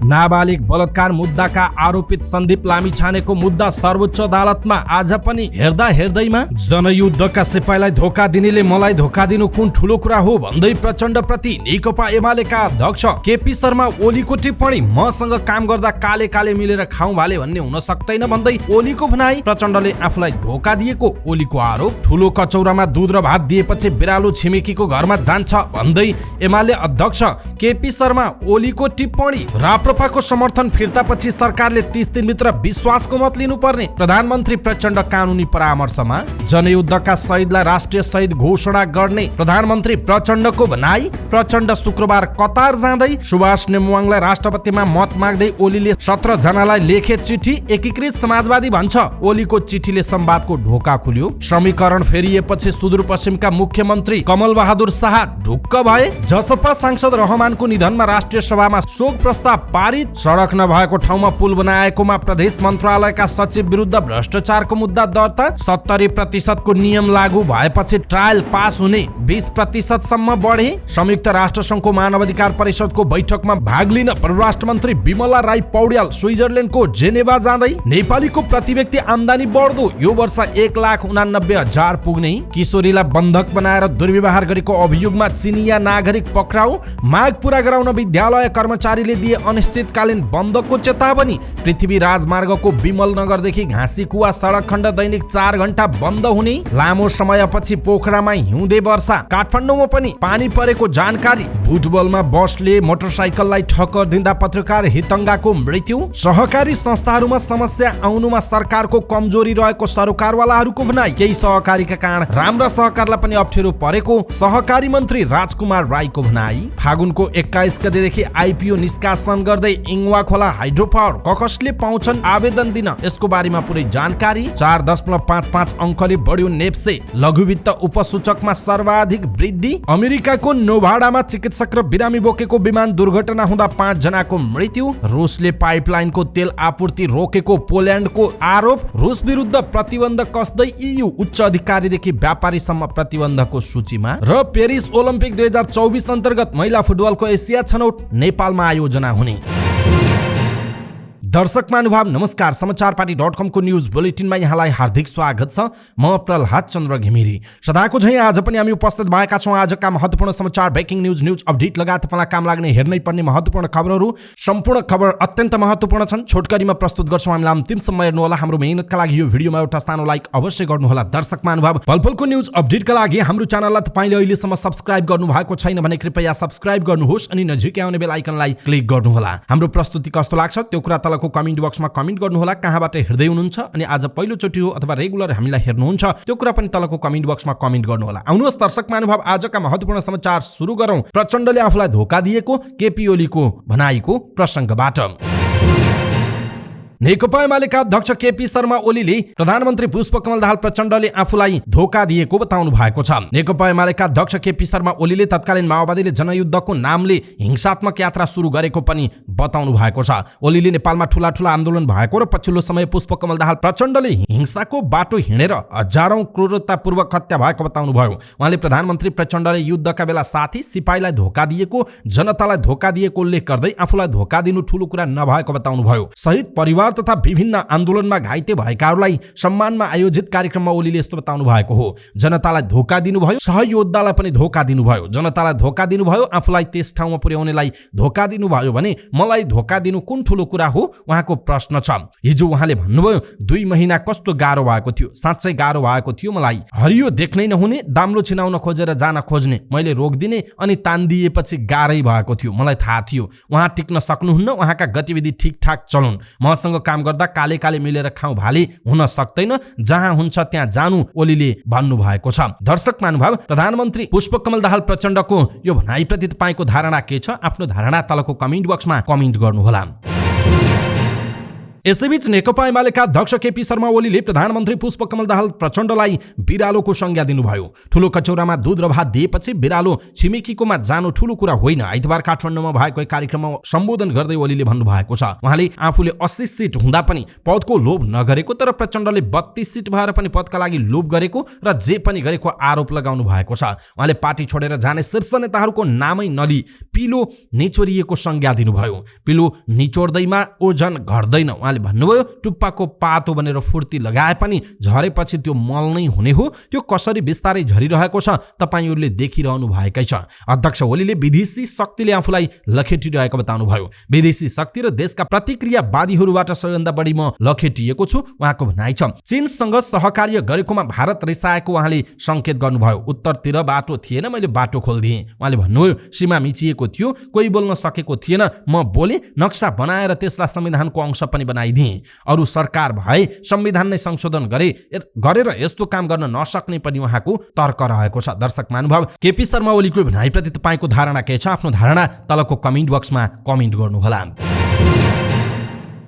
नाबालिग बलात्कार मुद्दाका आरोपित सन्दीप लामिछानेको मुद्दा सर्वोच्च अदालतमा आज पनि हेर्दैमा जनयुद्धका सिपाहीलाई धोका दिनेले मलाई धोका दिनु कुन ठूलो कुरा हो भन्दै प्रचण्ड प्रति नेकपा एमालेका अध्यक्ष केपी शर्मा ओलीको टिप्पणी मसँग काम गर्दा काले काले मिलेर खाउँ भाले भन्ने हुन सक्दैन भन्दै ओलीको भनाई प्रचण्डले आफूलाई धोका दिएको ओलीको आरोप ठूलो कचौरामा दूध र भात दिएपछि बिरालो छिमेकीको घरमा जान्छ भन्दै एमाले अध्यक्ष केपी शर्मा ओलीको टिप्पणी राप्रपाको समर्थन फिर्तापछि सरकारले 30 दिनभित्र विश्वासको मत लिनुपर्ने प्रधानमन्त्री प्रचण्ड कानुनी परामर्शमा जनयुद्धका शहीदलाई राष्ट्रिय शहीद घोषणा गर्ने प्रधानमन्त्री प्रचण्डको भनाई प्रचण्ड शुक्रबार कतार जाँदै सुभाष नेमुवाङलाई राष्ट्रपतिमा मत माग्दै ओलीले 17 जनालाई लेखे चिठी एकीकृत समाजवादी भन्छ ओलीको चिठीले संवादको ढोका खुल्यो समीकरण फेरिएपछि सुदूरपश्चिमका मुख्यमन्त्री कमल बहादुर शाह ढुक्क भए जसपा सांसद रहमानको निधनमा राष्ट्रिय सभामा शोक प्रस्ताव पारित सडक नभएको ठाउँमा पुल बनाएकोमा प्रदेश मन्त्रालयका सचिव विरुद्ध भ्रष्टाचारको मुद्दा दर्ता 70% को नियम लागू भएपछि ट्रायल पास हुने 20% सम्म बढे संयुक्त राष्ट्र संघको मानवाधिकार परिषदको बैठकमा भाग लिन परराष्ट्र मन्त्री विमला राई पौड्याल स्विजरल्यान्डको जेनेभा जाँदै नेपालीको प्रति व्यक्ति आम्दानी बढ्दो यो वर्ष 1,89,000 पुग्ने किशोरीलाई बन्धक बनाएर दुर्व्यवहार गरेको अभियोगमा चिनिया नागरिक पक्राउ माग पूरा गराउन विद्यालय कर्मचारीले दिए अनिश्चितकालीन बन्दको चेतावनी पृथ्वी राजमार्गको विमल नगरदेखि घाँसी कुवा सडक खण्ड दैनिक 4 घण्टा बन्द हुने लामो समयपछि पोखरामा हिउँदे वर्षा काठमाडौँमा पनि पानी परेको जानकारी फुटबलमा बसले मोटरसाइकललाई ठक्कर दिँदा पत्रकार हितङ्गाको मृत्यु सहकारी संस्थाहरूमा समस्या आउनुमा सरकारको कमजोरी रहेको सरकारवालाहरूको भनाई केही सहकारीका कारण राम्रा सहकारलाई पनि अप्ठ्यारो परेको सहकारी मन्त्री राजकुमार राईको भनाई फागुनको 21 गतेदेखि आइपिओ निष्कासन गर्दै इङवा खोला हाइड्रो पावर ककसले पाउँछन् आवेदन दिन यसको बारेमा पुरै जानकारी 4.55 अङ्कले बढ्यो नेप्से लघुवित्त उपसूचकमा सर्वाधिक वृद्धि अमेरिकाको नोभाडामा चिकित्सक र बिरामी बोकेको विमान दुर्घटना हुँदा 5 जनाको मृत्यु रुसले पाइपलाइनको तेल आपूर्ति रोकेको पोल्यान्डको आरोप रुस विरुद्ध प्रतिबन्ध कसदै EU उच्च अधिकारीदेखि व्यापारीसम्म प्रतिबन्धको सूचीमा र पेरिस ओलम्पिक 2024 अन्तर्गत महिला फुटबलको एसिया छनौट नेपालमा आयोजना हुने। दर्शक महानुभाव नमस्कार समाचारपाटी.com को न्यूज बुलेटिनमा यहाँलाई हार्दिक स्वागत छ। म प्रहलाद चन्द्र घिमिरे सदाको झैं आज पनि हामी उपस्थित भएका छौं। आजका महत्त्वपूर्ण समाचार ब्रेकिङ न्यूज अपडेट लगायत तपाईलाई काम लाग्ने हेर्नै पर्ने महत्त्वपूर्ण खबरहरू सम्पूर्ण खबर अत्यन्त महत्त्वपूर्ण छन्। छोटकरीमा प्रस्तुत गर्छौं। हामीलाई अन्तिमसम्म हेर्नु होला। हाम्रो मेहनतका लागि यो भिडियोमा एउटा सानो लाइक अवश्य गर्नु होला। दर्शक महानुभाव पलपलको न्यूज अपडेटका लागि हाम्रो च्यानललाई तपाईले अहिलेसम्म सब्स्क्राइब गर्नु भएको छैन भने कृपया सब्स्क्राइब गर्नुहोस् अनि नजिकै आउने बेल आइकनलाई क्लिक गर्नु होला। हाम्रो प्रस्तुति कस्तो लाग्छ त्यो कुरा तलको कमेन्ट बक्समा कमेन्ट गर्नु होला। कहाँबाट हेर्दै हुनुहुन्छ अनि आज पहिलो चोटि हो अथवा रेगुलर हामीलाई हेर्नुहुन्छ त्यो कुरा पनि तलको कमेन्ट बक्समा कमेन्ट गर्नु होला। आउनुहोस् दर्शक महानुभाव आजका महत्त्वपूर्ण समाचार सुरु गरौं। प्रचण्डले आफूलाई धोका दिएको केपी ओलीको भनाइको प्रसंगबाट। नेकपा एमालेका अध्यक्ष केपी शर्मा ओलीले प्रधानमन्त्री पुष्पकमल दाहाल प्रचण्डले आफूलाई धोका दिएको बताउनु भएको छ। नेकपा एमालेका अध्यक्ष केपी शर्मा ओलीले तत्कालीन माओवादीले जनयुद्धको नामले हिंसात्मक यात्रा सुरु गरेको पनि बताउनु भएको छ। ओलीले नेपालमा ठूला आन्दोलन भएको र पछिल्लो समय पुष्पकमल दाहाल प्रचण्डले हिंसाको बाटो हिँडेर हजारौं क्रूरतापूर्वक हत्या भएको बताउनु भयो। उहाँले प्रधानमन्त्री प्रचण्डले युद्धका बेला साथी सिपाहीलाई धोका दिएको जनतालाई धोका दिएको उल्लेख गर्दै आफूलाई धोका दिनु ठूलो कुरा नभएको बताउनु भयो। शहीद परिवार तथा विभिन्न आन्दोलनमा घाइते भएकाहरूलाई सम्मानमा आयोजित कार्यक्रममा ओलीले यस्तो बताउनु भएको हो। जनतालाई धोका दिनुभयो, सहयोद्धालाई पनि धोका दिनुभयो। जनतालाई धोका दिनुभयो, आफूलाई त्यस ठाउँमा पुर्याउनेलाई धोका दिनुभयो भने मलाई धोका दिनु कुन ठूलो कुरा हो उहाँको प्रश्न छ। हिजो उहाँले भन्नुभयो 2 महिना कस्तो गाह्रो भएको थियो, साँच्चै गाह्रो भएको थियो। मलाई हरियो देख्नै नहुने, दाम्लो छिनाउन खोजेर जान खोज्ने, मैले रोकिदिने अनि तान्दिएपछि गाह्रै भएको थियो। मलाई थाहा थियो उहाँ टिक्न सक्नुहुन्न, उहाँका गतिविधि ठिकठाक चलुन्। मसँग काम गर्दा काले काले मिलेर खाउँ भाले हुन सक्दैन, जहाँ हुन्छ त्यहाँ जानु ओलीले भन्नु भएको छ। दर्शक महानुभाव प्रधानमन्त्री पुष्पकमल दाहाल प्रचण्डको यो भनाइप्रति तपाईको धारणा के छ? आफ्नो धारणा तलको कमेन्ट बक्समा कमेन्ट गर्नु होला। यसैबीच नेकपा एमालेका अध्यक्ष केपी शर्मा ओलीले प्रधानमन्त्री पुष्पकमल दाहाल प्रचण्डलाई बिरालोको संज्ञा दिनुभयो। ठूलो कचौरामा दूध र भात दिएपछि बिरालो छिमेकीकोमा जानु ठूलो कुरा होइन। आइतबार काठमाडौँमा भएको एक कार्यक्रममा सम्बोधन गर्दै ओलीले भन्नुभएको छ, उहाँले आफूले 80 सिट हुँदा पनि पदको लोभ नगरेको, तर प्रचण्डले 32 सिट भएर पनि पदका लागि लोभ गरेको र जे पनि गरेको आरोप लगाउनु भएको छ। उहाँले पार्टी छोडेर जाने शीर्ष नेताहरूको नामै नली पिलो निचोरिएको संज्ञा दिनुभयो। पिलो निचोर्दैमा ओजन घट्दैन। उहाँले भन्नुभयो, टुप्पाको पातो बनेर फुर्ती लगाए पनि झरेपछि त्यो मल नै हुने हो। त्यो कसरी बिस्तारै झरिरहेको छ तपाईहरूले देखिरहनु भएकै छ। अध्यक्ष ओलीले विदेशी शक्तिले आफूलाई लखेटिरहेको बताउनुभयो। विदेशी शक्ति र देशका प्रतिक्रियावादीहरूबाट सबैभन्दा बढी म लखेटिएको छु उहाँको भनाइ छ। चीनसँग सहकार्य गरेकोमा भारत रिसाएको उहाँले संकेत गर्नुभयो। उत्तरतिर बाटो थिएन, मैले बाटो खोलिदिएँ। उहाँले भन्नुभयो, सीमा मिचिएको थियो, कोही बोल्न सकेको थिएन, म बोले, नक्सा बनाएर त्यसलाई संविधानको अंश पनि बनाइदिएँ। अरू सरकार भए संविधान नै संशोधन गरेर यस्तो काम गर्न नसक्ने पनि उहाँको तर्क रहेको छ। दर्शक महानुभाव, केपी शर्मा ओलीको भनाइप्रति तपाईँको धारणा के छ? आफ्नो धारणा तलको कमेन्ट बक्समा कमेन्ट गर्नुहोला।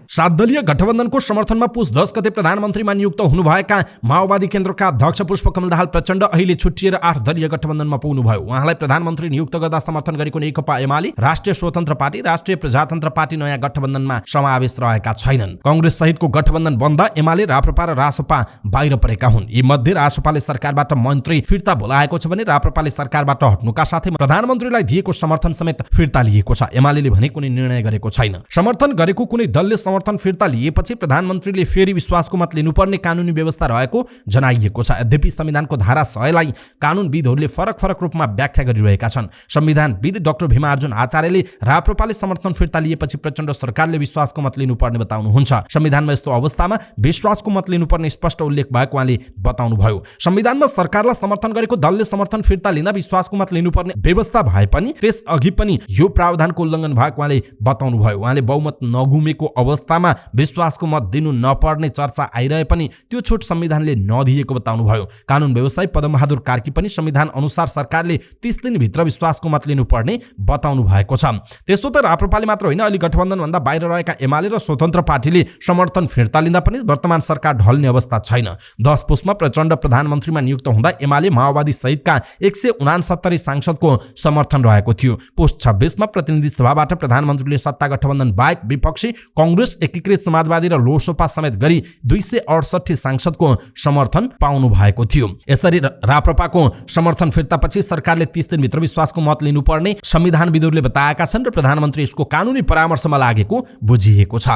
7 दलीय गठबन्धनको समर्थनमा पुस 10 गते प्रधानमन्त्रीमा नियुक्त हुनुभएका माओवादी केन्द्रका अध्यक्ष पुष्पकमल दाहाल प्रचण्ड अहिले छुट्टिएर 8 दलीय गठबन्धनमा पुग्नुभयो। उहाँलाई प्रधानमन्त्री नियुक्त गर्दा समर्थन गरेको नेकपा एमाले, राष्ट्रिय स्वतन्त्र पार्टी, राष्ट्रिय प्रजातन्त्र पार्टी नयाँ गठबन्धनमा समावेश रहेका छैनन्। कांग्रेस सहितको गठबन्धन बन्दा एमाले, राप्रपा र रासपा बाहिर परेका हुन्। यी मध्ये रासपाले सरकारबाट मन्त्री फिर्ता बोलाएको छ भने राप्रपाले सरकारबाट हट्नुका साथै प्रधानमन्त्रीलाई दिएको समर्थन समेत फिर्ता लिएको छ। एमालेले भने कुनै निर्णय गरेको छैन। समर्थन गरेको कुनै दलले समर्थन फिर्ता लिएपछि प्रधानमन्त्रीले फेरि विश्वासको मत लिनुपर्ने कानुनी व्यवस्था रहेको जनाइएको छ। यद्यपि संविधानको धारा 100 लाई कानुनविदहरूले फरक फरक रूपमा व्याख्या गरिरहेका छन्। संविधानविद डाक्टर भीमार्जुन आचार्यले राप्रपाले समर्थन फिर्ता लिएपछि प्रचण्ड सरकारले विश्वासको मत लिनुपर्ने बताउनुहुन्छ। संविधानमा यस्तो अवस्थामा विश्वासको मत लिनुपर्ने स्पष्ट उल्लेख भएको उहाँले बताउनुभयो। संविधानमा सरकारलाई समर्थन गरेको दलले समर्थन फिर्ता लिँदा विश्वासको मत लिनुपर्ने व्यवस्था भए पनि त्यसअघि पनि यो प्रावधानको उल्लङ्घन भएको उहाँले बताउनुभयो। उहाँले बहुमत नगुमेको अवस्थामा विश्वासको मत दिनु नपर्ने चर्चा आइरहे पनि त्यो छुट संविधानले नदिएको बताउनुभयो। कानुन व्यवसायी पदमबहादुर कार्की पनि संविधान अनुसार सरकारले 30 दिनभित्र विश्वासको मत लिनुपर्ने बताउनु भएको छ। त्यसो त राप्रपाले मात्र होइन, अलि गठबन्धनभन्दा बाहिर रहेका एमाले र स्वतन्त्र पार्टीले समर्थन फिर्ता लिँदा पनि वर्तमान सरकार ढल्ने अवस्था छैन। 10 पुसमा प्रचण्ड प्रधानमन्त्रीमा नियुक्त हुँदा एमाले, माओवादी सहितका 169 सांसदको समर्थन रहेको थियो। पुस 26 मा प्रतिनिधि सभाबाट प्रधानमन्त्रीले सत्ता गठबन्धन बाहेक विपक्षी कांग्रेस, एकीकृत समाजवादी र लोकसभा समेत गरी 268 सांसदको समर्थन पाउनु भएको थियो। यसरी राप्रपाको समर्थन फिर्तापछि सरकारले 30 दिनभित्र विश्वासको मत लिनुपर्ने संविधानविदहरूले बताएका छन् र प्रधानमन्त्री यसको कानुनी परामर्शमा लागेको बुझिएको छ।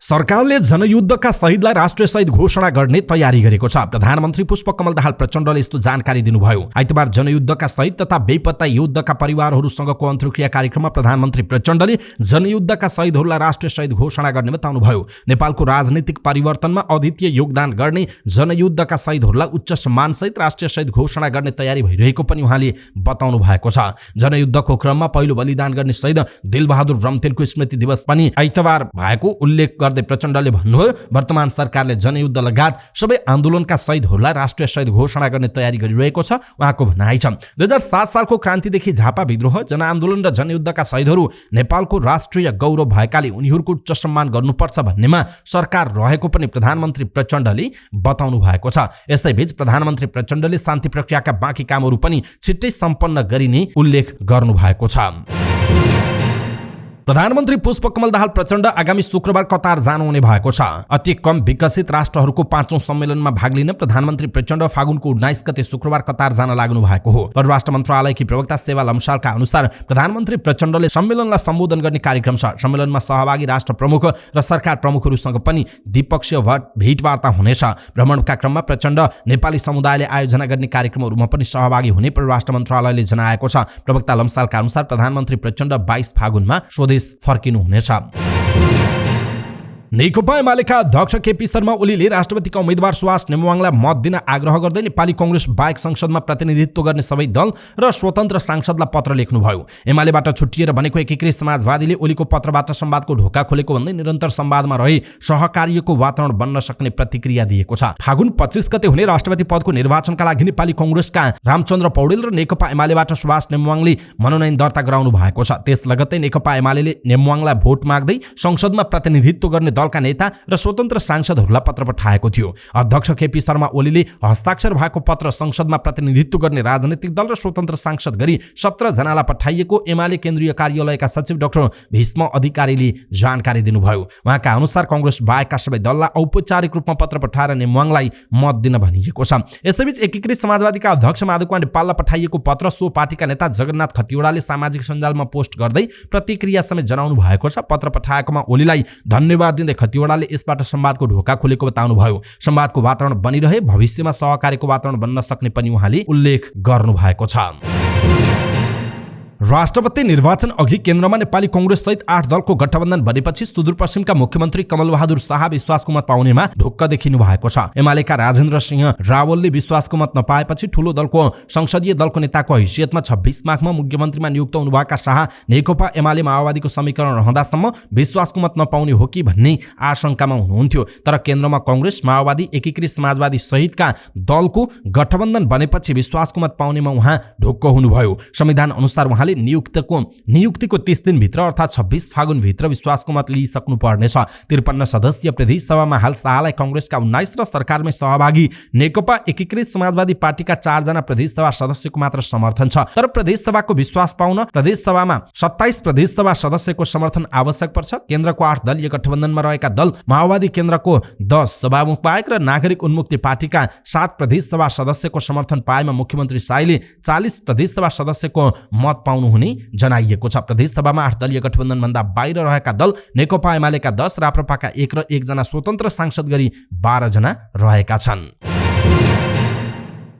सरकारले जनयुद्धका शहीदलाई राष्ट्रिय शहीद घोषणा गर्ने तयारी गरेको छ। प्रधानमन्त्री पुष्पकमल दाहाल प्रचण्डले यस्तो जानकारी दिनुभयो। आइतबार जनयुद्धका शहीद तथा बेपत्ता योद्धाका परिवारहरूसँगको अन्तर्क्रिया कार्यक्रममा प्रधानमन्त्री प्रचण्डले जनयुद्धका शहीदहरूलाई राष्ट्रिय शहीद घोषणा गर्ने बताउनुभयो। नेपालको राजनीतिक परिवर्तनमा अद्वितीय योगदान गर्ने जनयुद्धका शहीदहरूलाई उच्च सम्मानसहित राष्ट्रिय शहीद घोषणा गर्ने तयारी भइरहेको पनि उहाँले बताउनु भएको छ। जनयुद्धको क्रममा पहिलो बलिदान गर्ने शहीद दिलबहादुर रम्तेलको स्मृति दिवस पनि आइतबार भएको उल्लेख गर्दै प्रचण्डले भन्नुभयो, वर्तमान सरकारले जनयुद्ध लगायत सबै आन्दोलनका शहीदहरूलाई राष्ट्रिय शहीद घोषणा गर्ने तयारी गरिरहेको छ उहाँको भनाइ छ। 2007 सालको क्रान्तिदेखि झापा विद्रोह, जनआन्दोलन र जनयुद्धका शहीदहरू नेपालको राष्ट्रिय गौरव भएकाले उनीहरूको उच्च सम्मान गर्नुपर्छ भन्नेमा सरकार रहेको पनि प्रधानमन्त्री प्रचण्डले बताउनु भएको छ। यसैबीच प्रधानमन्त्री प्रचण्डले शान्ति प्रक्रियाका बाँकी कामहरू पनि छिट्टै सम्पन्न गरिने उल्लेख गर्नु भएको छ। प्रधानमन्त्री पुष्पकमल दाहाल प्रचण्ड आगामी शुक्रबार कतार जानुहुने भएको छ। अति कम विकसित राष्ट्रहरूको 5औं सम्मेलनमा भाग लिन प्रधानमन्त्री प्रचण्ड फागुनको 19 गते शुक्रबार कतार जान लाग्नु भएको हो। परराष्ट्र मन्त्रालयकी प्रवक्ता सेवा लम्सालका अनुसार प्रधानमन्त्री प्रचण्डले सम्मेलनलाई सम्बोधन गर्ने कार्यक्रम छ। सम्मेलनमा सहभागी राष्ट्र प्रमुख र सरकार प्रमुखहरूसँग पनि द्विपक्षीय भेटवार्ता हुनेछ। भ्रमणका क्रममा प्रचण्ड नेपाली समुदायले आयोजना गर्ने कार्यक्रमहरूमा पनि सहभागी हुने परराष्ट्र मन्त्रालयले जनाएको छ। प्रवक्ता लम्सालका अनुसार प्रधानमन्त्री प्रचण्ड 22 फागुनमा स्वदेश फर्किनु हुनेछ। नेकपा एमालेका अध्यक्ष केपी शर्मा ओलीले राष्ट्रपतिका उम्मेद्वार सुभाष नेमुवाङलाई मत दिन आग्रह गर्दै नेपाली कांग्रेस बाहेक संसदमा प्रतिनिधित्व गर्ने सबै दल र स्वतन्त्र सांसदलाई पत्र लेख्नुभयो। एमालेबाट छुट्टिएर बनेको एकीकृत समाजवादीले ओलीको पत्रबाट संवादको ढोका खोलेको भन्दै निरन्तर संवादमा रही सहकार्यको वातावरण बन्न सक्ने प्रतिक्रिया दिएको छ। फागुन 25 गते हुने राष्ट्रपति पदको निर्वाचनका लागि नेपाली कांग्रेसका रामचन्द्र पौडेल र नेकपा एमालेबाट सुभाष नेमुवाङले मनोनयन दर्ता गराउनु भएको छ। त्यस लगत्तै नेकपा एमालेले नेमुवाङलाई भोट माग्दै संसदमा प्रतिनिधित्व गर्ने दलका नेता र स्वतन्त्र सांसदहरूलाई पत्र पठाएको थियो। अध्यक्ष केपी शर्मा ओलीले हस्ताक्षर भएको पत्र संसदमा प्रतिनिधित्व गर्ने राजनीतिक दल र स्वतन्त्र सांसद गरी 17 जनालाई पठाइएको एमाले केन्द्रीय कार्यालयका सचिव डाक्टर भीष्म अधिकारीले जानकारी दिनुभयो। उहाँका अनुसार कांग्रेस बाहेकका सबै दललाई औपचारिक रूपमा पत्र पठाएर नेमुवाङलाई मत दिन भनिएको छ। यसैबीच एकीकृत समाजवादीका अध्यक्ष माधव कुमार नेपाललाई पठाइएको पत्र सो पार्टीका नेता जगन्नाथ खतिवड़ाले सामाजिक सञ्जालमा पोस्ट गर्दै प्रतिक्रिया समेत जनाउनु भएको छ। पत्र पठाएकोमा ओलीलाई धन्यवाद दिँदै खतिवड़ाले यसबाट संवादको ढोका खुलेको बताउनुभयो। संवादको वातावरण बनिरहे भविष्यमा सहकार्यको वातावरण बन्न सक्ने पनि उहाँले उल्लेख गर्नु भएको छ। राष्ट्रपति निर्वाचन अघि केन्द्रमा नेपाली कांग्रेस सहित 8 दलको गठबन्धन बनेपछि सुदूरपश्चिमका मुख्यमन्त्री कमल बहादुर शाह विश्वासको मत पाउनेमा ढुक्क देखिनु भएको छ। एमालेका राजेन्द्र सिंह रावलले विश्वासको मत नपाएपछि ठूलो दलको संसदीय दलको नेताको हैसियतमा 26 माघमा मुख्यमन्त्रीमा नियुक्त हुनुभएका शाह नेकपा एमाले माओवादीको समीकरण रहँदासम्म विश्वासको मत नपाउने हो कि भन्ने आशंकामा हुनुहुन्थ्यो। तर केन्द्रमा कांग्रेस माओवादी एकीकृत समाजवादी सहितका दलको गठबन्धन बनेपछि विश्वासको मत पाउनेमा उहाँ ढुक्क हुनुभयो। संविधान अनुसार उहाँले नियुक्तिको 30 दिनभित्र अर्थात् 26 फागुनभित्र विश्वासको मत लिइसक्नु पर्नेछ। 53 सदस्यीय प्रदेश सभामा हाल शाहलाई कांग्रेसका 19 र सरकारमै सहभागी नेकपा एकीकृत समाजवादी पार्टीका 4 जना प्रदेश सभा सदस्यको मात्र समर्थन छ। तर प्रदेश सभाको विश्वास पाउन प्रदेश सभामा 27 प्रदेश सभा सदस्यको समर्थन आवश्यक पर्छ। केन्द्रको 8 दलीय गठबन्धनमा रहेका दल माओवादी केन्द्रको 10 सभामुख बाहेक र नागरिक उन्मुक्ति पार्टीका 7 प्रदेश सभा सदस्यको समर्थन पाएमा मुख्यमन्त्री शाहले 40 प्रदेश सभा सदस्यको मत पाउनु हुने जनाइएको छ। प्रदेश सभामा 8 दलीय गठबन्धन भन्दा बाहिर रहेका दल नेकपा एमालेका 10 राप्रपाका 1 र 1 जना स्वतन्त्र सांसद गरी 12 जना रहेका छन्।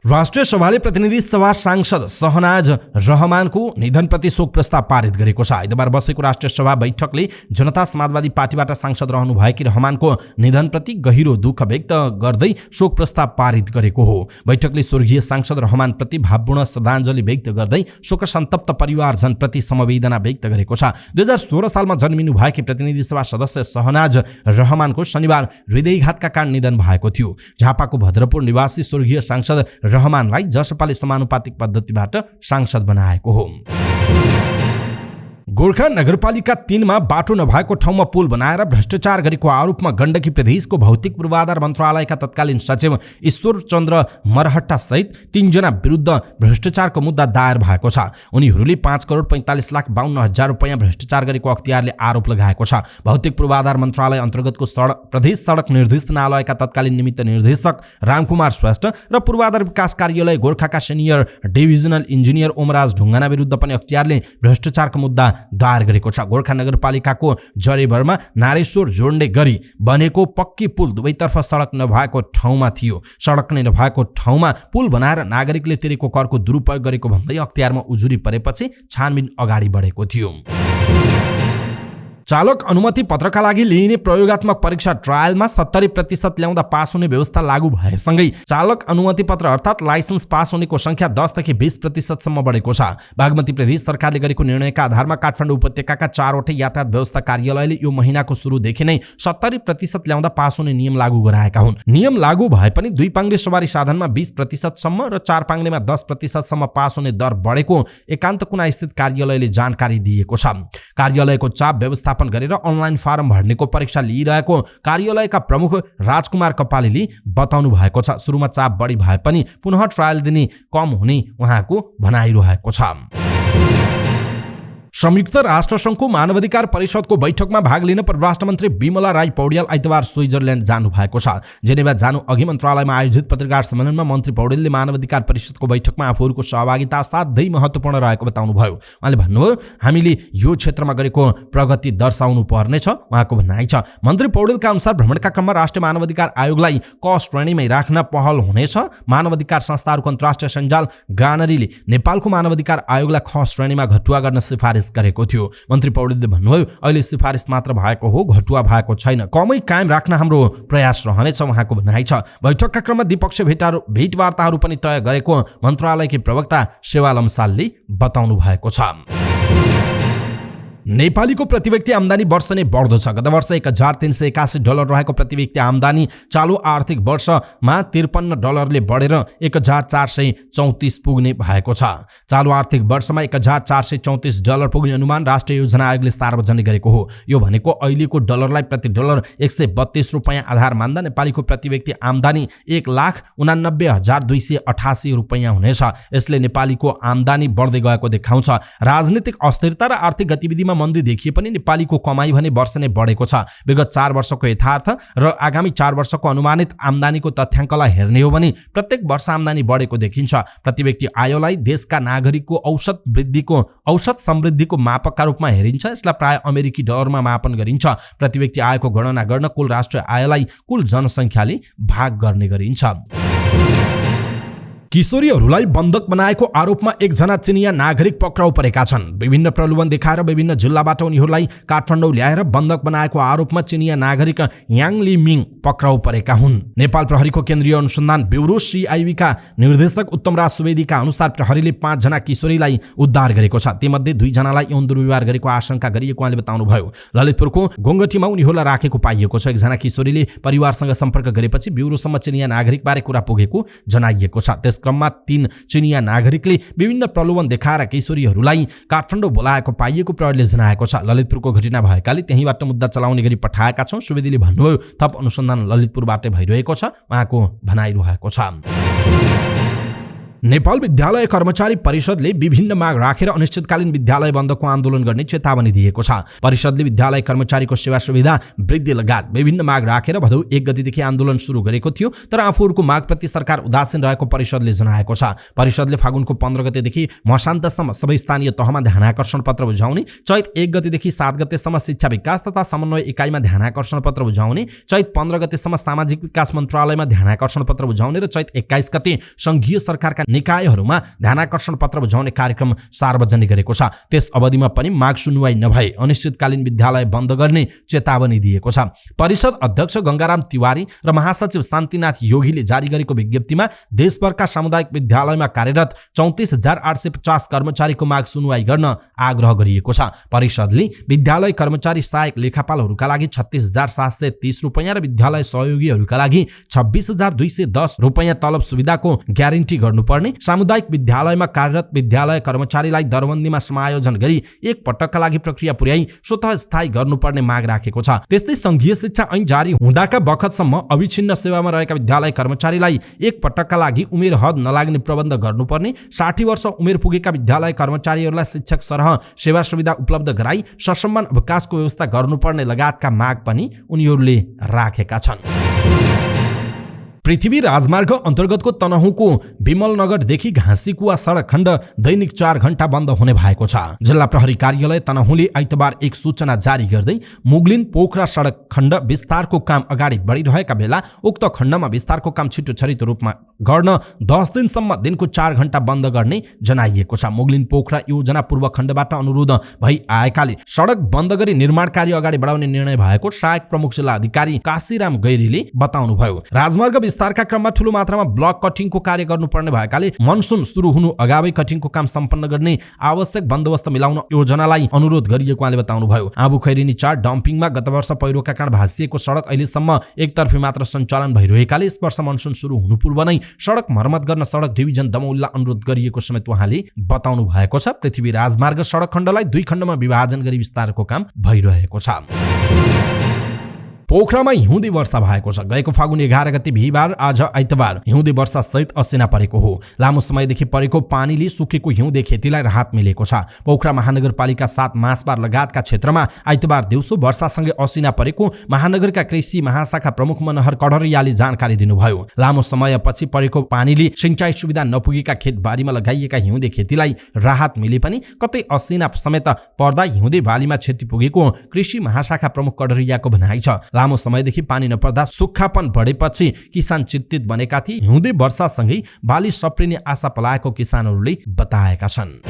राष्ट्रिय सभाले प्रतिनिधि सभा सांसद शहनाज रहमानको निधनप्रति शोक प्रस्ताव पारित गरेको छ। आइतबार बसेको राष्ट्रिय सभा बैठकले जनता समाजवादी पार्टीबाट सांसद रहनु भएकी रहमानको निधनप्रति गहिरो दुःख व्यक्त गर्दै शोक प्रस्ताव पारित गरेको हो। बैठकले स्वर्गीय सांसद रहमानप्रति भावपूर्ण श्रद्धाञ्जली व्यक्त गर्दै शोक सन्तप्त परिवारजनप्रति समवेदना व्यक्त गरेको छ। 2016 सालमा जन्मिनु भएकी प्रतिनिधि सभा सदस्य शहनाज रहमानको शनिबार हृदयघातका कारण निधन भएको थियो। झापाको भद्रपुर निवासी स्वर्गीय सांसद रहमानलाई जसपाले समानुपातिक पद्धतिबाट सांसद बनाएको हो। गोर्खा नगरपालिका 3 मा बाटो नभएको ठाउँमा पुल बनाएर भ्रष्टाचार गरेको आरोपमा गण्डकी प्रदेशको भौतिक पूर्वाधार मन्त्रालयका तत्कालीन सचिव ईश्वर चन्द्र मरहट्टा सहित 3 जना विरुद्ध भ्रष्टाचारको मुद्दा दायर भएको छ। उनीहरूले 5,45,52,000 रुपैयाँ भ्रष्टाचार गरेको अख्तियारले आरोप लगाएको छ। भौतिक पूर्वाधार मन्त्रालय अन्तर्गतको प्रदेश सडक निर्देशनालयका तत्कालीन निमित्त निर्देशक रामकुमार श्रेष्ठ र पूर्वाधार विकास कार्यालय गोर्खाका senior divisional engineer Omraj Dhungana विरुद्ध पनि अख्तियारले भ्रष्टाचारको मुद्दा दायर गरेको छ। गोर्खा नगरपालिकाको जरेभरमा नारेश्वर जोड्ने गरी बनेको पक्की पुल दुवैतर्फ सडक नभएको ठाउँमा थियो। सडक नै नभएको ठाउँमा पुल बनाएर नागरिकले तिरेको करको दुरुपयोग गरेको भन्दै अख्तियारमा उजुरी परेपछि छानबिन अगाडि बढेको थियो। चालक अनुमति पत्रका लागि लिइने प्रयोगात्मक परीक्षा ट्रायलमा 70% ल्याउँदा पास हुने व्यवस्था लागू भएसँगै चालक अनुमति पत्र अर्थात् लाइसेन्स पास हुनेको संख्या 10 देखि 20% सम्म बढेको छ। बागमती प्रदेश सरकारले गरेको निर्णयका आधारमा काठमाडौँ उपत्यकाका 4वटै यातायात व्यवस्था कार्यालयले यो महिनाको सुरुदेखि नै 70% ल्याउँदा पास हुने नियम लागू गराएका हुन्। नियम लागू भए पनि 2 पाङ्ग्रे सवारी साधनमा 20% सम्म र 4 पाङ्ग्रेमा 10% सम्म पास हुने दर बढेको एकान्त कुना स्थित कार्यालयले जानकारी दिएको छ। कार्यालयको चाप व्यवस्था गरेर अनलाइन फारम भर्नेको परीक्षा लिइरहेको कार्यालयका प्रमुख राजकुमार कपालीले बताउनु भएको छ। सुरुमा चाप बढी भए पनि पुनः ट्रायल दिने कम हुने उहाँको भनाइरहेको छ। संयुक्त राष्ट्रसङ्घको मानवाधिकार परिषदको बैठकमा भाग लिन परराष्ट्र मन्त्री बिमला राई पौड्याल आइतबार स्विजरल्यान्ड जानु भएको छ। जेनेभा जानु अघि मन्त्रालयमा आयोजित पत्रकार सम्मेलनमा मन्त्री पौड्यालले मानवाधिकार परिषदको बैठकमा आफूहरूको सहभागिता असाध्यै महत्त्वपूर्ण रहेको बताउनुभयो। उहाँले भन्नुभयो, हामीले यो क्षेत्रमा गरेको प्रगति दर्शाउनु पर्नेछ उहाँको भनाइ छ। मन्त्री पौड्यालका अनुसार भ्रमणका क्रममा राष्ट्रिय मानवाधिकार आयोगलाई क श्रेणीमै राख्न पहल हुनेछ। मानवाधिकार संस्थाहरूको अन्तर्राष्ट्रिय सञ्जाल गानरीले नेपालको मानवाधिकार आयोगलाई ख श्रेणीमा घटुवा गर्न सिफारिस गरेको थियो। मन्त्री पौडेलले भन्नुभयो, अहिले सिफारिस मात्र भएको हो, घटुवा भएको छैन। कमै कायम राख्न हाम्रो प्रयास रहनेछ उहाँको भनाइ छ। बैठकका क्रममा द्विपक्षीय भेटवार्ताहरू पनि तय गरेको मन्त्रालयकी प्रवक्ता सेवा लम्सालले बताउनु भएको छ। नेपालीको प्रति व्यक्ति आम्दानी वर्ष नै बढ्दो छ। गत वर्ष $1381 रहेको प्रति व्यक्ति आम्दानी चालु आर्थिक वर्षमा $53 बढेर $1434 पुग्ने भएको छ। चालु आर्थिक वर्षमा $1434 पुग्ने अनुमान राष्ट्रिय योजना आयोगले सार्वजनिक गरेको हो। यो भनेको अहिलेको डलरलाई प्रति डलर $132 आधार मान्दा नेपालीको प्रति व्यक्ति आम्दानी $1,89,288 हुनेछ। यसले नेपालीको आम्दानी बढ्दै गएको देखाउँछ। राजनीतिक अस्थिरता र आर्थिक गतिविधिमा मन्दी देखिए पनि नेपालीको कमाई भने वर्ष नै बढेको छ। विगत 4 वर्षको यथार्थ र आगामी 4 वर्षको अनुमानित आम्दानीको तथ्याङ्कलाई हेर्ने हो भने प्रत्येक वर्ष आम्दानी बढेको देखिन्छ। प्रति व्यक्ति आयलाई देशका नागरिकको औसत समृद्धिको मापकका रूपमा हेरिन्छ। यसलाई प्राय अमेरिकी डलरमा मापन गरिन्छ। प्रति व्यक्ति आयको गणना गर्न कुल राष्ट्रिय आयलाई कुल जनसङ्ख्याले भाग गर्ने गरिन्छ। किशोरीहरूलाई बन्धक बनाएको आरोपमा एकजना चिनिया नागरिक पक्राउ परेका छन्। विभिन्न प्रलोभन देखाएर विभिन्न जिल्लाबाट उनीहरूलाई काठमाडौँ ल्याएर बन्धक बनाएको आरोपमा चिनिया नागरिक याङ लिमिङ पक्राउ परेका हुन्। नेपाल प्रहरीको केन्द्रीय अनुसन्धान ब्युरो CIB का निर्देशक उत्तमराज सुवेदीका अनुसार प्रहरीले 5 जना किशोरीलाई उद्धार गरेको छ। तीमध्ये 2 जनालाई यौन दुर्व्यवहार गरेको आशंका गरिएको उहाँले बताउनुभयो। ललितपुरको गोङ्गटीमा उनीहरूलाई राखेको पाइएको छ। एकजना किशोरीले परिवारसँग सम्पर्क गरेपछि ब्युरोसम्म चिनिया नागरिकबारे कुरा पुगेको जनाइएको छ। क्रममा 3 चिनिया नागरिकले विभिन्न प्रलोभन देखाएर किशोरीहरूलाई काठमाडौँ बोलाएको पाइएको प्रहरीले जनाएको छ। ललितपुरको घटना भएकाले त्यहीँबाट मुद्दा चलाउने गरी पठाएका छौँ। सुवेदीले भन्नुभयो, थप अनुसन्धान ललितपुरबाटै भइरहेको छ। उहाँको भनाइरहेको छ। नेपाल विद्यालय कर्मचारी परिषदले विभिन्न माग राखेर अनिश्चितकालीन विद्यालय बन्दको आन्दोलन गर्ने चेतावनी दिएको छ। परिषदले विद्यालय कर्मचारीको सेवा सुविधा वृद्धि लगायत विभिन्न माग राखेर भदौ 1 गतेदेखि आन्दोलन सुरु गरेको थियो। तर आफूहरूको मागप्रति सरकार उदासीन रहेको परिषदले जनाएको छ। परिषदले फागुनको 15 गतेदेखि मसान्तसम्म सबै स्थानीय तहमा ध्यानाकर्षण पत्र बुझाउने, चैत 1 गतेदेखि 7 गतेसम्म शिक्षा विकास तथा समन्वय इकाइमा ध्यानाकर्षण पत्र बुझाउने, चैत 15 गतेसम्म सामाजिक विकास मन्त्रालयमा ध्यानाकर्षण पत्र बुझाउने र चैत 21 गते संघीय सरकारका निकायहरूमा ध्यानाकर्षण पत्र बुझाउने कार्यक्रम सार्वजनिक गरेको छ। त्यस अवधिमा पनि माग सुनवाई नभए अनिश्चितकालीन विद्यालय बन्द गर्ने चेतावनी दिएको छ। परिषद अध्यक्ष गंगाराम तिवारी र महासचिव शान्तिनाथ योगीले जारी गरेको विज्ञप्तिमा देशभरका सामुदायिक विद्यालयमा कार्यरत 34,850 कर्मचारीको माग सुनवाई गर्न आग्रह गरिएको छ। परिषदले विद्यालय कर्मचारी सहायक लेखापालहरूका लागि 36,730 रुपैयाँ र विद्यालय सहयोगीहरूका लागि 26,210 रुपैयाँ तलब सुविधाको ग्यारेन्टी गर्नुपर्ने, सामुदायिक विद्यालयमा कार्यरत विद्यालय कर्मचारीलाई दरबन्दीमा समायोजन गरी एक पटकका लागि प्रक्रिया पुर्याई स्वतः स्थायी गर्नुपर्ने माग राखेको छ। त्यस्तै संघीय शिक्षा ऐन जारी हुँदाका बखतसम्म अविच्छिन्न सेवामा रहेका विद्यालय कर्मचारीलाई एक पटकका लागि उमेर हद नलाग्ने प्रबन्ध गर्नुपर्ने, 60 वर्ष उमेर पुगेका विद्यालय कर्मचारीहरूलाई शिक्षक सरह सेवा सुविधा उपलब्ध गराई ससम्मान अवकाशको व्यवस्था गर्नुपर्ने लगायतका माग पनि उनीहरूले राखेका छन्। पृथ्वी राजमार्ग अन्तर्गतको तनहुँको विमलनगरदेखि घाँसीकुवा सडक खण्ड दैनिक 4 घण्टा बन्द हुने भएको छ। जिल्ला प्रहरी कार्यालय तनहुँले आइतबार एक सूचना जारी गर्दै मुगलिन पोखरा सडक खण्ड विस्तारको काम अगाडि बढिरहेका बेला उक्त खण्डमा विस्तारको काम छिटो छरितो रूपमा गर्न 10 दिनसम्म दिनको 4 घण्टा बन्द गर्ने जनाइएको छ। मुगलिन पोखरा योजना पूर्व खण्डबाट अनुरोध भई आएकाले सडक बन्द गरी निर्माण कार्य अगाडि बढाउने निर्णय भएको सहायक प्रमुख जिल्ला अधिकारी काशीराम गैरीले बताउनुभयो। राजमार्ग विस्तारका क्रममा ठूलो मात्रामा ब्लक कटिङको कार्य गर्नुपर्ने भएकाले मनसुन सुरु हुनु अगावै कटिङको काम सम्पन्न गर्ने आवश्यक बन्दोबस्त मिलाउन योजनालाई अनुरोध गरिएको उहाँले बताउनुभयो। आबु खैरेनी 4 डम्पिङमा गत वर्ष पहिरोका कारण भाँसिएको सडक अहिलेसम्म एकतर्फी मात्र सञ्चालन भइरहेकाले यस वर्ष मनसुन सुरु हुनु पूर्व नै सडक मर्मत गर्न सडक डिभिजन दमौलीलाई अनुरोध गरिएको समेत उहाँले बताउनु भएको छ। पृथ्वी राजमार्ग सडक खण्डलाई 2 खण्डमा विभाजन गरी विस्तारको काम भइरहेको छ। पोखरामा हिउँदे वर्षा भएको छ। गएको फागुन 11 गते बिहीबार आज आइतबार हिउँदे वर्षा सहित असिना परेको हो। लामो समयदेखि परेको पानीले सुकेको हिउँदे खेतीलाई राहत मिलेको छ। पोखरा महानगरपालिका 7 मासबार लगायतका क्षेत्रमा आइतबार दिउँसो वर्षासँगै असिना परेको महानगरका कृषि महाशाखा प्रमुख मनोहर कढरियाले जानकारी दिनुभयो। लामो समयपछि परेको पानीले सिंचाइ सुविधा नपुगेका खेतबारीमा लगाइएका हिउँदे खेतीलाई राहत मिले पनि कतै असिना समेत पर्दा हिउँदे बालीमा क्षति पुगेको कृषि महाशाखा प्रमुख कढरियाको भनाइ छ। लामो समयदेखि पानी नपर्दा सुक्खापन बढेपछि किसान चिन्तित बनेका थिए। हिउँदे वर्षासँगै बाली सप्रिने आशा पलाएको किसानहरूले बताएका छन्।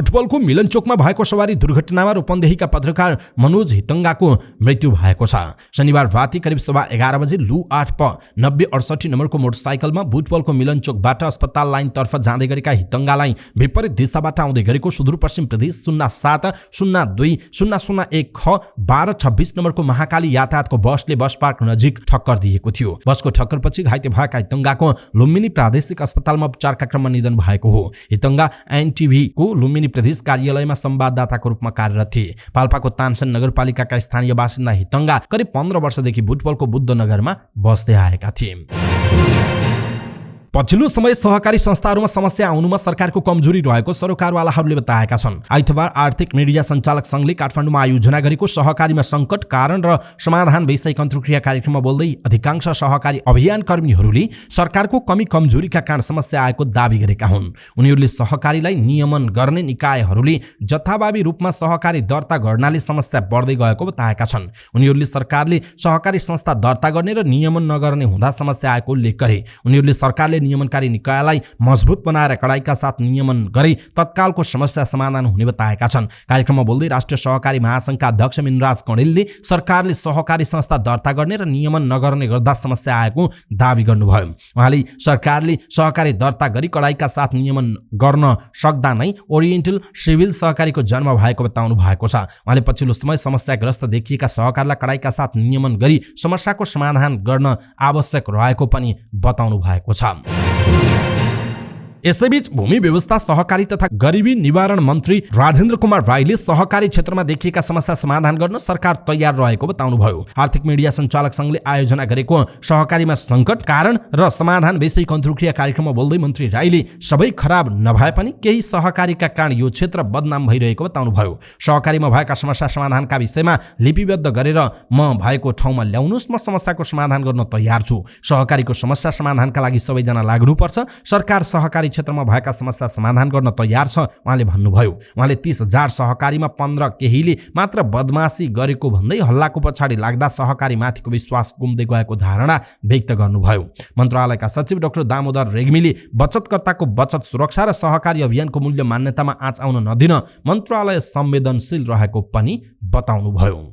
बुटवलको मिलनचोकमा भएको सवारी दुर्घटनामा रूपन्देहीका पत्रकार मनोज हितङ्गाको मृत्यु भएको छ। शनिबार राति करिब 11:15 बजे लु 8 प 9068 नम्बरको मोटरसाइकलमा बुटवलको मिलनचोकबाट अस्पताल लाइनतर्फ जाँदै गरेका हितङ्गालाई विपरीत दिशाबाट आउँदै गरेको सुदूरपश्चिम प्रदेश 0702-001 ख 1226 नम्बरको महाकाली यातायातको बसले बस पार्क नजिक ठक्कर दिएको थियो। बसको ठक्करपछि घाइते भएका हितङ्गाको लुम्बिनी प्रादेशिक अस्पतालमा उपचारका क्रममा निधन भएको हो। हितङ्गा एनटिभीको लुम्बिनी प्रदेश कार्यालयमा संवाददाताको रूपमा कार्यरत थिए। पाल्पाको तानसेन नगरपालिकाका स्थानीय बासिन्दा हितङ्गा करिब 15 वर्षदेखि बुटवलको बुद्धनगरमा बस्दै आएका थिए। पछिल्लो समय सहकारी संस्थाहरूमा समस्या आउनुमा सरकारको कमजोरी रहेको सरोकारवालाहरूले बताएका छन्। आइतबार आर्थिक मिडिया सञ्चालक संघले काठमाडौँमा आयोजना गरेको सहकारीमा सङ्कट कारण र समाधान वैषयिक अन्तर्क्रिया कार्यक्रममा बोल्दै अधिकांश सहकारी अभियान कर्मीहरूले सरकारको कमी कमजोरीका कारण समस्या आएको दावी गरेका हुन्। उनीहरूले सहकारीलाई नियमन गर्ने निकायहरूले जथाभावी रूपमा सहकारी दर्ता गर्नाले समस्या बढ्दै गएको बताएका छन्। उनीहरूले सरकारले सहकारी संस्था दर्ता गर्ने र नियमन नगर्ने हुँदा समस्या आएको उल्लेख गरे। उनीहरूले सरकारले नियमनकारी निकायलाई मजबुत बनाएर कडाइका साथ नियमन गरी तत्कालको समस्या समाधान हुने बताएका छन्। कार्यक्रममा बोल्दै राष्ट्रिय सहकारी महासंघका अध्यक्ष मिनराज कणेलले सरकारले सहकारी संस्था दर्ता गर्ने र नियमन नगर्ने गर्दा समस्या आएको दावी गर्नुभयो। उहाँले सरकारले सहकारी दर्ता गरी कडाइका साथ नियमन गर्न सक्दा नै ओरिएन्टल सिभिल सहकारीको जन्म भएको बताउनु भएको छ। उहाँले पछिल्लो समय समस्याग्रस्त देखिएका सहकारीलाई कडाइका साथ नियमन गरी समस्याको समाधान गर्न आवश्यक रहेको पनि बताउनु भएको छ। यसैबीच भूमि व्यवस्था सहकारी तथा गरिबी निवारण मन्त्री राजेन्द्र कुमार राईले सहकारी क्षेत्रमा देखिएका समस्या समाधान गर्न सरकार तयार रहेको बताउनुभयो। आर्थिक मिडिया सञ्चालक संघले आयोजना गरेको सहकारीमा सङ्कट कारण र समाधान वैषयिक अन्तर्क्रिया कार्यक्रममा बोल्दै मन्त्री राईले सबै खराब नभए पनि केही सहकारीका कारण यो क्षेत्र बदनाम भइरहेको बताउनुभयो। सहकारीमा भएका समस्या समाधानका विषयमा लिपिबद्ध गरेर म भएको ठाउँमा ल्याउनुस्, म समस्याको समाधान गर्न तयार छु। सहकारीको समस्या समाधानका लागि सबैजना लाग्नुपर्छ। सरकार सहकारी क्षेत्रमा भएका समस्या समाधान गर्न तयार छ उहाँले भन्नुभयो। उहाँले 30,000 सहकारीमा 15 केहीले मात्र बदमासी गरेको भन्दै हल्लाको पछाडि लाग्दा सहकारी माथिको विश्वास गुम्दै गएको धारणा व्यक्त गर्नुभयो। मन्त्रालयका सचिव डाक्टर दामोदर रेग्मीले बचतकर्ताको बचत सुरक्षा र सहकारी अभियानको मूल्य मान्यतामा आँच आउन नदिन मन्त्रालय संवेदनशील रहेको पनि बताउनुभयो।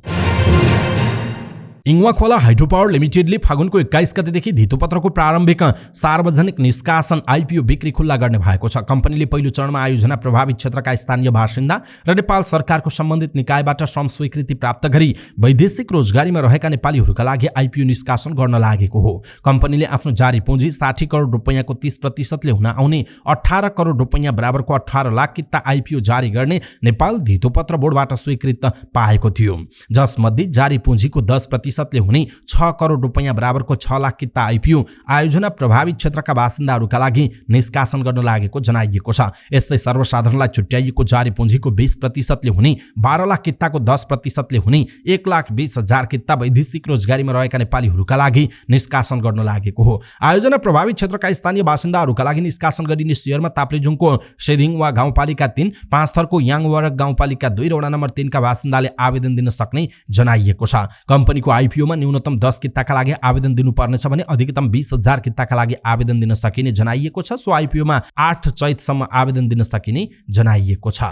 इङ्वा खोला हाइड्रो पावर लिमिटेडले फागुनको 21 गतेदेखि धितोपत्रको प्रारम्भिक सार्वजनिक निष्कासन आइपिओ बिक्री खुल्ला गर्ने भएको छ। कम्पनीले पहिलो चरणमा आयोजना प्रभावित क्षेत्रका स्थानीय बासिन्दा र नेपाल सरकारको सम्बन्धित निकायबाट श्रम स्वीकृति प्राप्त गरी वैदेशिक रोजगारीमा रहेका नेपालीहरूका लागि आइपिओ निष्कासन गर्न लागेको हो। कम्पनीले आफ्नो जारी पुँजी 60 करोड रुपैयाँको 30% हुन आउने 18 करोड रुपैयाँ बराबरको 18 लाख किता आइपिओ जारी गर्ने नेपाल धितोपत्र बोर्डबाट स्वीकृत पाएको थियो, जसमध्ये जारी पुँजीको 10% हुने 6 करोड रुपैयाँ बराबरको 6 लाख किता आइपिओ आयोजना प्रभावित क्षेत्रका बासिन्दाहरूका लागि निष्कासन गर्न लागेको जनाइएको छ। यस्तै सर्वसाधारणलाई छुट्याइएको जारी पुँजीको 20% हुने 12 लाख किताको 10% हुने 1,20,000 किता वैदेशिक रोजगारीमा रहेका नेपालीहरूका लागि निष्कासन गर्न लागेको हो। आयोजना प्रभावित क्षेत्रका स्थानीय बासिन्दाहरूका लागि निष्कासन गरिने शेयरमा ताप्लेजुङको सेदिङवा गाउँपालिका 3, पाँचथरको याङवरक गाउँपालिका 2 र वडा नम्बर 3 का बासिन्दाले आवेदन दिन सक्ने जनाइएको छ। कम्पनीको आइपिओमा न्यूनतम 10 किताका लागि आवेदन दिनुपर्नेछ भने अधिकतम 20,000 किताका लागि आवेदन दिन सकिने जनाइएको छ। सो आइपिओमा 8 चैतसम्म आवेदन दिन सकिने जनाइएको छ।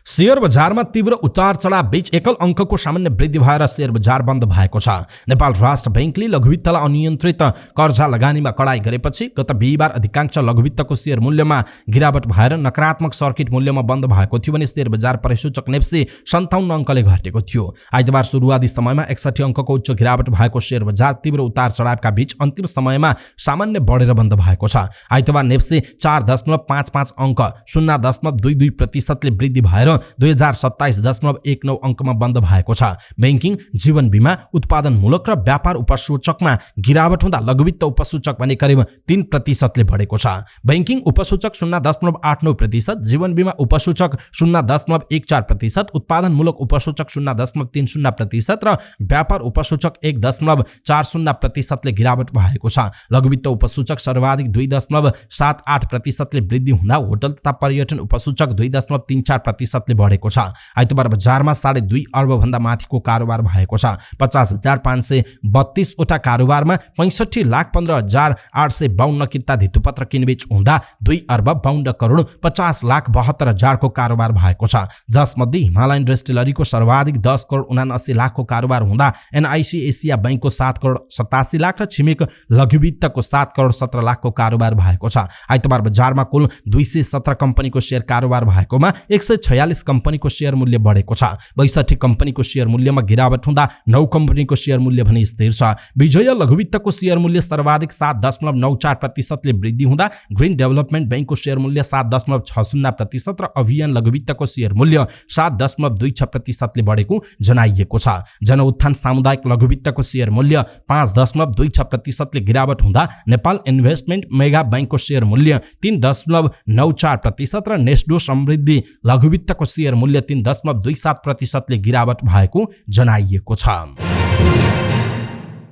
शेयर बजारमा तीव्र उतार चढाव बीच एकल अङ्कको सामान्य वृद्धि भएर शेयर बजार बन्द भएको छ। नेपाल राष्ट्र बैंकले लघुवित्तलाई अनियन्त्रित कर्जा लगानीमा कडाई गरेपछि गत बिहीबार अधिकांश लघुवित्तको शेयर मूल्यमा गिरावट भएर नकारात्मक सर्किट मूल्यमा बन्द भएको थियो भने शेयर बजार परिसूचक नेप्से 57 अङ्कले घटेको थियो। आइतबार सुरुवाती समयमा 61 अङ्कको उच्च गिरावट भएको शेयर बजार तीव्र उतार चढावका बीच अन्तिम समयमा सामान्य बढेर बन्द भएको छ। आइतबार नेप्से 4.55 अङ्क 0.22% ले वृद्धि भएर 2027.19 अङ्कमा बन्द भएको छ। बैंकिङ, जीवन बीमा, उत्पादनमूलक र व्यापार उपसूचकमा गिरावट हुँदा लघुवित्त उपसूचक भने करिब 3% ले बढेको छ। बैंकिङ उपसूचक 0.89%, जीवन बीमा उपसूचक 0.14%, उत्पादनमूलक उपसूचक 0.30% र व्यापार उपसूचक 1.40% ले गिरावट भएको छ। लघुवित्त उपसूचक सर्वाधिक 2.78% ले वृद्धि हुँदा होटल तथा पर्यटन उपसूचक 2.34% ले बढेको छ। आइतबार बजारमा 2.5 अर्ब भन्दा माथिको कारोबार भएको छ। 50,532 वटा कारोबारमा 65,15,852 किता धितुपत्र किनबेच हुँदा 2,52,50,72,000 को कारोबार भएको छ। जसमध्ये हिमालयन डिस्टिलरीको सर्वाधिक 10,79,00,000 को कारोबार हुँदा एनआईसी एसिया बैंकको 7,87,00,000 र छिमेक लघुवित्तको 7,17,00,000 को कारोबार भएको छ। आइतबार बजारमा कुल 217 कम्पनीको शेयर कारोबार भएकोमा 146 कम्पनीको शेयर मूल्य बढेको छ। 62 कम्पनीको शेयर मूल्यमा गिरावट हुँदा 9 कम्पनीको शेयर मूल्य भने स्थिर छ। विजय लघुवित्तको शेयर मूल्य सर्वाधिक 7.94% ले वृद्धि हुँदा ग्रीन डेभलपमेन्ट बैंकको शेयर मूल्य 7.60% र अभियान लघुवित्तको शेयर मूल्य 7.26% ले बढेको जनाइएको छ। जनउत्थान सामुदायिक लघुवित्तको शेयर मूल्य 5.26% ले गिरावट हुँदा नेपाल इन्भेस्टमेन्ट मेगा बैंकको शेयर मूल्य 3.94% र नेस्डो समृद्धि लघुवित्तको शेयर मूल्य 3.27% ले गिरावट भएको जनाइएको छ।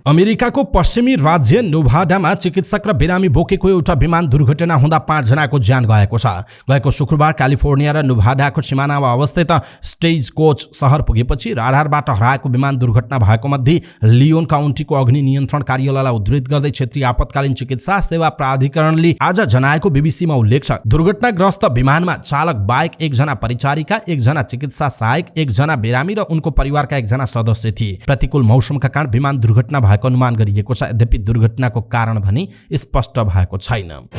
अमेरिकाको पश्चिमी राज्य नेभाडामा चिकित्सक र बिरामी बोकेको एउटा विमान दुर्घटना हुँदा 5 जनाको ज्यान गएको छ। गएको शुक्रबार क्यालिफोर्निया र नेभाडाको सिमानामा अवस्थित स्टेज कोच शहर पुगेपछि राडारबाट हराएको विमान दुर्घटना भएको मध्ये लियोन काउन्टीको अग्नि नियन्त्रण कार्यालयलाई उद्धृत गर्दै क्षेत्रीय आपतकालीन चिकित्सा सेवा प्राधिकरणले आज जनाएको बीबीसीमा उल्लेख छ। दुर्घटनाग्रस्त विमानमा चालक बाहेक 1 जना परिचारिका, 1 जना चिकित्सा सहायक, 1 जना बिरामी र उनको परिवारका 1 जना सदस्य थिए। प्रतिकूल मौसमका कारण विमान दुर्घटना भएको अनुमान गरिएको छ। यद्यपि दुर्घटनाको कारण भने स्पष्ट भएको छैन।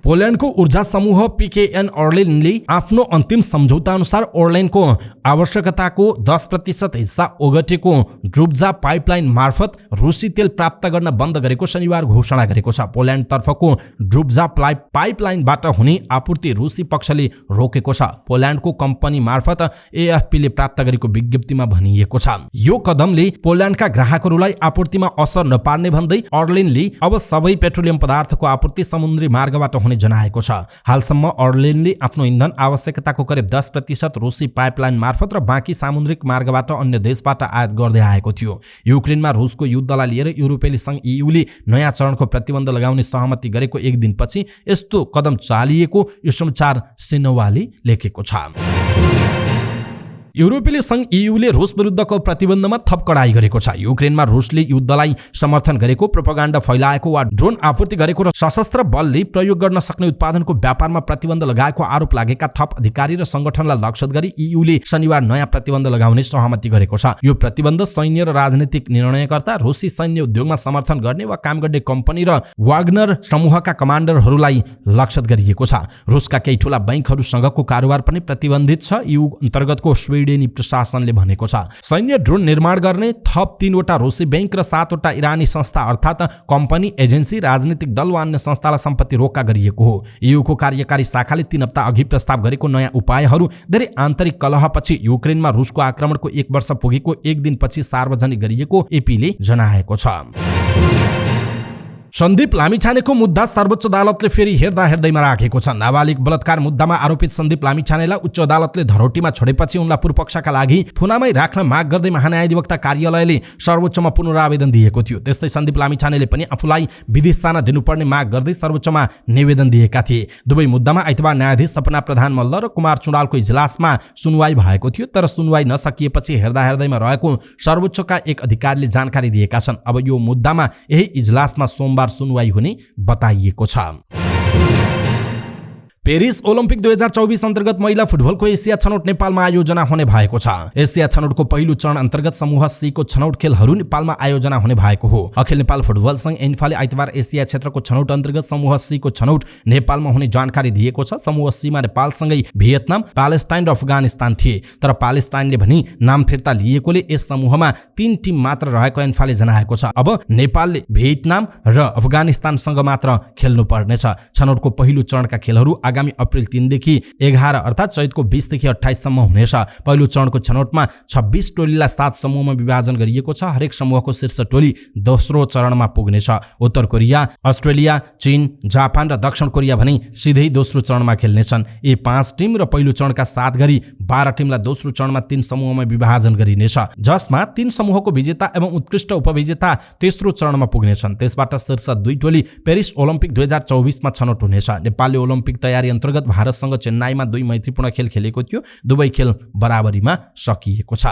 पोल्यान्डको ऊर्जा समूह पीकेएन अर्लेनले आफ्नो अन्तिम सम्झौता अनुसार ओर्लेनको आवश्यकताको 10% हिस्सा ओगटेको ड्रुब्जा पाइपलाइन मार्फत रुसी तेल प्राप्त गर्न बन्द गरेको शनिबार घोषणा गरेको छ। पोल्यान्ड तर्फको ड्रुब्जा पाइपलाइनबाट हुने आपूर्ति रुसी पक्षले रोकेको छ। पोल्यान्डको कम्पनी मार्फत एएफपीले प्राप्त गरेको विज्ञप्तिमा भनिएको छ। यो कदमले पोल्यान्डका ग्राहकहरूलाई आपूर्तिमा असर नपार्ने भन्दै अर्लेनले अब सबै पेट्रोलियम पदार्थको आपूर्ति समुद्री मार्गबाट हुने जनाएको छ। हालसम्म अर्लेनले आफ्नो इन्धन आवश्यकताको करिब 10% रुसी पाइपलाइन मार्फत र बाँकी सामुद्रिक मार्गबाट अन्य देशबाट आयात गर्दै आएको थियो। युक्रेनमा रुसको युद्धलाई लिएर युरोपेली संघ ईयूले नयाँ चरणको प्रतिबन्ध लगाउने सहमति गरेको 1 दिनपछि यस्तो कदम चालिएको यो समाचार सिन्हुवाले लेखेको छ। युरोपेली संघ ईयूले रुस विरुद्धको प्रतिबन्धमा थप कडाई गरेको छ। युक्रेनमा रुसले युद्धलाई समर्थन गरेको, प्रोपागान्डा फैलाएको वा ड्रोन आपूर्ति गरेको र सशस्त्र बलले प्रयोग गर्न सक्ने उत्पादनको व्यापारमा प्रतिबन्ध लगाएको आरोप लागेका थप अधिकारी र संगठनलाई लक्षित गरी ईयूले शनिबार नयाँ प्रतिबन्ध लगाउने सहमति गरेको छ। यो प्रतिबन्ध सैन्य र राजनीतिक निर्णयकर्ता, रुसी सैन्य उद्योगमा समर्थन गर्ने वा काम गर्ने कम्पनी र वाग्नर समूहका कमान्डरहरूलाई लक्षित गरिएको छ। रुसका केही ठूला बैंकहरूसँगको कारोबार पनि प्रतिबन्धित छ। ईयू अन्तर्गतको स्विडेनी प्रशासनले भनेको छ। सैन्य ड्रोन निर्माण गर्ने थप 3 वटा रुसी बैंक र 7 वटा इरानी संस्था अर्थात् कम्पनी, एजेन्सी, राजनीतिक दल वा अन्य संस्थालाई सम्पत्ति रोका गरिएको हो। ईयूको कार्यकारी शाखाले 3 हप्ता अघि प्रस्ताव गरेको नयाँ उपायहरू धेरै आन्तरिक कलहपछि युक्रेनमा रुसको आक्रमणको 1 वर्ष पुगेको 1 दिनपछि सार्वजनिक गरिएको एपीले जनाएको छ। सन्दीप लामिछानेको मुद्दा सर्वोच्च अदालतले फेरि हेर्दैमा राखेको छ। नाबालिग बलात्कार मुद्दामा आरोपित सन्दीप लामिछानेलाई उच्च अदालतले धरोटीमा छोडेपछि उनलाई पूर्वपक्षका लागि थुनामै राख्न माग गर्दै महान्यायाधिवक्ता कार्यालयले सर्वोच्चमा पुनरावेदन दिएको थियो। त्यस्तै सन्दीप लामिछानेले पनि आफूलाई विदेश जान दिनुपर्ने माग गर्दै सर्वोच्चमा निवेदन दिएका थिए। दुवै मुद्दामा आइतबार न्यायाधीश सपना प्रधान मल्ल र कुमार चुडालको इजलासमा सुनवाई भएको थियो। तर सुनवाई नसकिएपछि हेर्दैमा रहेको सर्वोच्चका एक अधिकारीले जानकारी दिएका छन्। अब यो मुद्दामा यही इजलासमा सोमबार सुनवाई हुने बताइएको छ। पेरिस ओलम्पिक 2024 अन्तर्गत महिला फुटबलको एसिया छनौट नेपालमा आयोजना हुने भएको छ। एसिया छनौटको पहिलो चरण अन्तर्गत समूह सी को छनौट खेलहरू नेपालमा आयोजना हुने भएको हो। अखिल नेपाल फुटबल संघ एन्फाले आइतबार एसिया क्षेत्रको छनौट अन्तर्गत समूह सी को छनौट नेपालमा हुने जानकारी दिएको छ। समूह सी मा नेपालसँगै भियतनाम, पालेस्टाइन र अफगानिस्तान थिए। तर पालेस्टाइनले भनी नाम फिर्ता लिएकोले यस समूहमा 3 टिम मात्र रहेको एन्फाले जनाएको छ। अब नेपालले भियतनाम र अफगानिस्तानसँग मात्र खेल्नु पर्नेछ। छनौटको पहिलो चरणका खेलहरू आगामी अप्रिल 3 देखि 11 अर्थात् चैतको 20 देखि 28 सम्म हुनेछ। पहिलो चरणको छनौटमा 26 टोलीलाई 7 समूहमा विभाजन गरिएको छ। हरेक समूहको शीर्ष टोली दोस्रो चरणमा पुग्नेछ। उत्तर कोरिया, अस्ट्रेलिया, चीन, जापान र दक्षिण कोरिया भने सिधै दोस्रो चरणमा खेल्नेछन्। यी 5 टिम र पहिलो चरणका 7 गरी 12 टिमलाई दोस्रो चरणमा 3 समूहमा विभाजन गरिनेछ, जसमा 3 समूहको विजेता एवं उत्कृष्ट उपविजेता तेस्रो चरणमा पुग्नेछन्। त्यसबाट शीर्ष 2 टोली पेरिस ओलम्पिक 2024 मा छनौट हुनेछ। नेपालले ओलम्पिक तयारी तयारी अन्तर्गत भारतसँग चेन्नाईमा 2 मैत्रीपूर्ण खेल खेलेको थियो। दुवै खेल बराबरीमा सकिएको छ।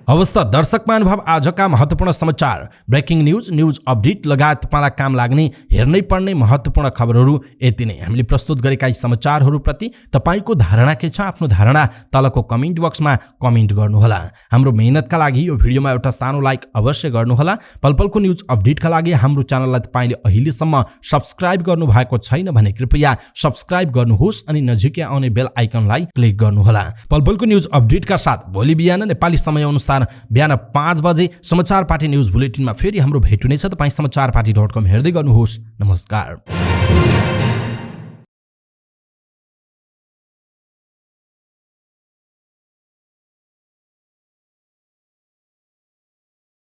अवस्था दर्शक महानुभाव, आजका महत्त्वपूर्ण समाचार, ब्रेकिङ न्युज अपडेट लगायत तपाईँलाई काम लाग्ने हेर्नै पर्ने महत्त्वपूर्ण खबरहरू यति नै। हामीले प्रस्तुत गरेका यी समाचारहरूप्रति तपाईँको धारणा के छ? आफ्नो धारणा तलको कमेन्ट बक्समा कमेन्ट गर्नुहोला। हाम्रो मेहनतका लागि यो भिडियोमा एउटा सानो लाइक अवश्य गर्नुहोला। पलपलको न्युज अपडेटका लागि हाम्रो च्यानललाई तपाईँले अहिलेसम्म सब्स्क्राइब गर्नुभएको छैन भने कृपया सब्स्क्राइब गर्नुहोस् अनि नजिकै आउने बेल आइकनलाई क्लिक गर्नुहोला। पलपलको न्युज अपडेटका साथ भोलि बिहान नेपाली समयअनुसार बिहान 5 बजे समाचार पार्टी न्युज बुलेटिनमा फेरि हाम्रो भेट हुनेछ। तपाईँ समाचारपार्टी.com हेर्दै गर्नुहोस्। नमस्कार।